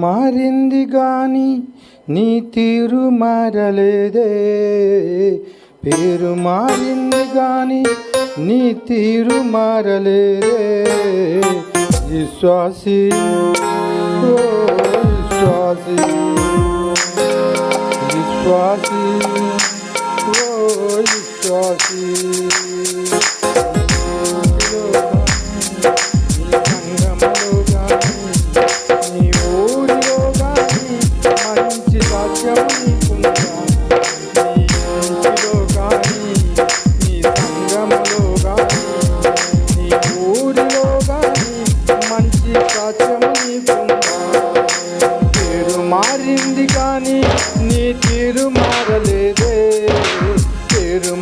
మారింది గాని నీ తీరు మారలేదే, పేరు మారింది గాని నీ తీరు మారలేదే. విశ్వాసి ఓ విశ్వాసి, విశ్వాసి ఓ విశ్వాసి. మారింది కానీ నీ తీరు మారలేదే, పేరు